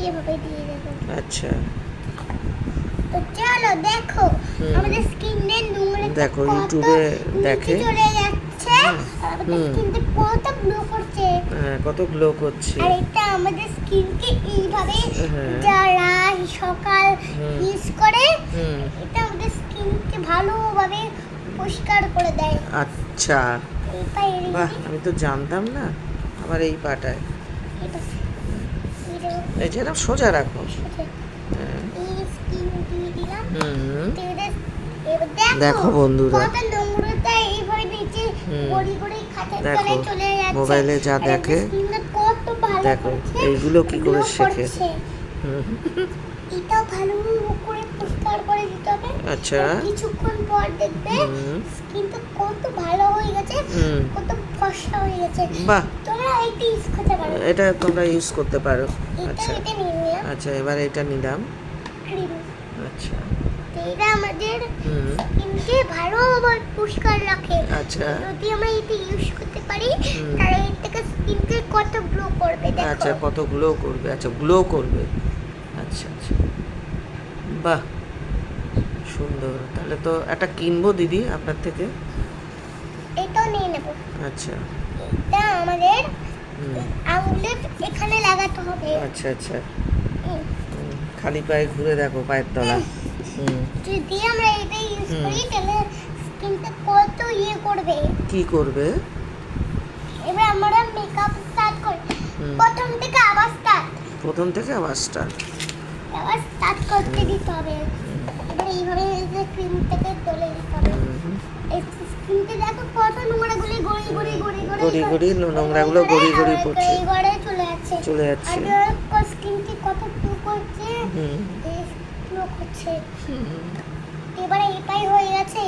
এভাবে দিয়ে দেবো। আচ্ছা তো চলো দেখো আমাদের স্কিনে নোংরা দেখো ইউটিউবে দেখে চলে যাচ্ছে আর আমাদের স্কিনতে কত গ্লো করছে। হ্যাঁ কত গ্লো করছে। আর এটা আমাদের স্কিনকে এইভাবে হ্যাঁ। যারা সকাল ইউজ করে হুম এটা আমাদের স্কিনকে ভালোভাবে পরিষ্কার করে দেয়। আচ্ছা এটা বাহ আমি তো জানতাম না। আমার এই পাটায় এই যে না সোজা রাখো। হ্যাঁ। এই স্কিন দিয়ে দিলাম। হুম এবার দেখো বন্ধুরা কত নোংরাটা এইভাবে নিচে গড়ি গড়ি খাটের দেখো, তলায় চলে যাচ্ছে। মোবাইলে যা আর দেখে, আমাদের স্কিনটা কত ভালো দেখো করছে, এইগুলো কি করে glow শেখে। করছে। হুম, এটা ভালো করে পরিষ্কার করে দিতে হবে। আচ্ছা আর কিছুক্ষণ পর দেখবে স্কিনটা কত ভালো হয়ে গেছে, কত ফর্সা হয়ে গেছে। বাহ তোমরা এটা ইউজ করতে পারো। এটা তোমরা ইউজ করতে পারো। এটা আচ্ছা এটা নিয়ে নিলাম আচ্ছা এবার এটা নিলাম। ক্রিম। আচ্ছা তো এটা আমাদের হুম স্কিনকে ভালোভাবে পরিষ্কার রাখে। আচ্ছা যদি আমরা এটা ইউজ করতে পারি তাহলে এর থেকে স্কিনকে কত গ্লো করবে দেখো। আচ্ছা কত গ্লো করবে। আচ্ছা গ্লো করবে। আচ্ছা আচ্ছা বাহ সুন্দর। তাহলে তো একটা কিনবো দিদি আপনার থেকে। এটাও নিয়ে নেব। আচ্ছা এটা আমাদের আঙুলের এখানে লাগাতে হবে। আচ্ছা আচ্ছা খালি পায়ে ঘুরে দেখো পায়ের তলা। যদি আমরা এটা ইউজ করি তাহলে স্কিনটা কত ইয়ে করবে। কি করবে? এবার আমরা মেকআপ স্টার্ট করি। প্রথম থেকে আবার স্টার্ট করতে দিতে হবে। এবার এইভাবে ক্রিমটাকে ডলে দিতে হবে। এই স্কিনতে দেখো কত নোংরাগুলি গড়ি নোংরাগুলো গড়ি পড়ছে। গড়ে চলে যাচ্ছে। চলে যাচ্ছে। আর স্কিনটি কত গ্লো করছে, গ্লো করছে। এবারে এটাই হয়ে গেছে।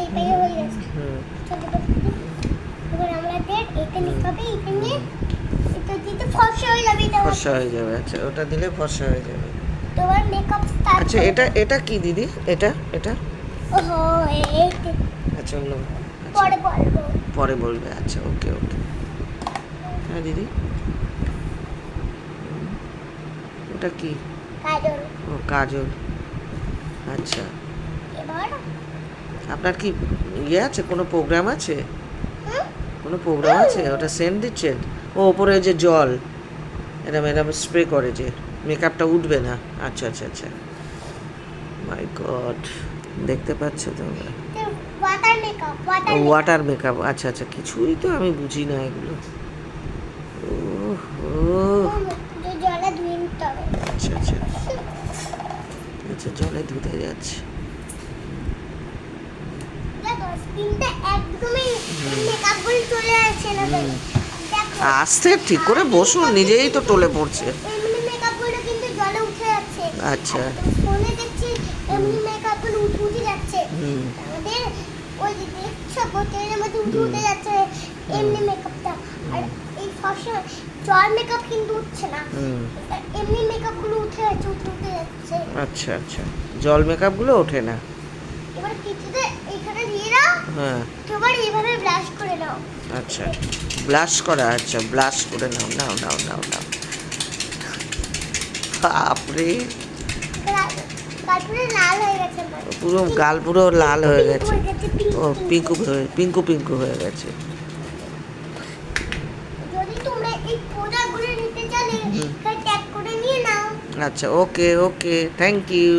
এবার আমাদের এটা নিতে হবে। এটা নিয়ে এটা দিতে ফর্সা হয়ে যাবে। ফর্সা হয়ে যাবে। আচ্ছা ওটা দিলে ফর্সা হয়ে যাবে। তোমার মেকআপ স্টার্ট। আচ্ছা এটা কি দিদি? এটা ওহো এইটা আচ্ছা অন্য পরে বলবো। পরে বলবে। আচ্ছা ওকে হ্যাঁ দিদি ওটা কি? কাজল। ও কাজল। আচ্ছা এবার আপনার কি ইয়ে আছে, কোনো প্রোগ্রাম আছে? কোনো প্রোগ্রাম আছে? ওটা সেন্ট দিচ্ছেন? ও ওপরে যে জল এরম স্প্রে করে যে মেকআপটা উঠবে না। আচ্ছা মাই গড দেখতে পাচ্ছ তোমরা? Water makeup. আচ্ছা কিছুই তো আমি বুঝি না এগুলো। জলে ধুয়ে নিতে হবে। আচ্ছা জলে ধুতে যাচ্ছে। দেখো স্কিনটা একদমই মেকআপগুলো চলে আসছে না। দেখো আস্তে ঠিক করে বসুন, নিজেই তো টলে পড়ছে। এমনি মেকআপগুলো কিন্তু জলে উঠে যাচ্ছে। আচ্ছা ফোনে দেখছি এমনি মেকআপগুলো উঠে যাচ্ছে। আমাদের ওই যে দেখছো বোতলের মধ্যে উঠে যাচ্ছে এমনি মেকআপটা। আর এই ফর্সা জল মেকআপ কিন্তু উঠছে না। এমনি মেকআপগুলো উঠে যাচ্ছে। আচ্ছা জল মেকআপগুলো ওঠে না। এবার কিছুতে এখানে দিয়ে দাও। হ্যাঁ এবার এইভাবে ব্লাশ করে নাও। আচ্ছা ব্লাশ করা। আচ্ছা ব্লাশ করে নাও। বাপরে তারপরে লাল হয়ে গেছে। পুরো গাল পুরো লাল হয়ে গেছে। ও পিঙ্কু হয়ে গেছে। যদি তোমরা এই প্রোডাক্টগুলো নিতে চাইলে ট্যাগ করে নিয়ে নাও। আচ্ছা ওকে থ্যাংক ইউ।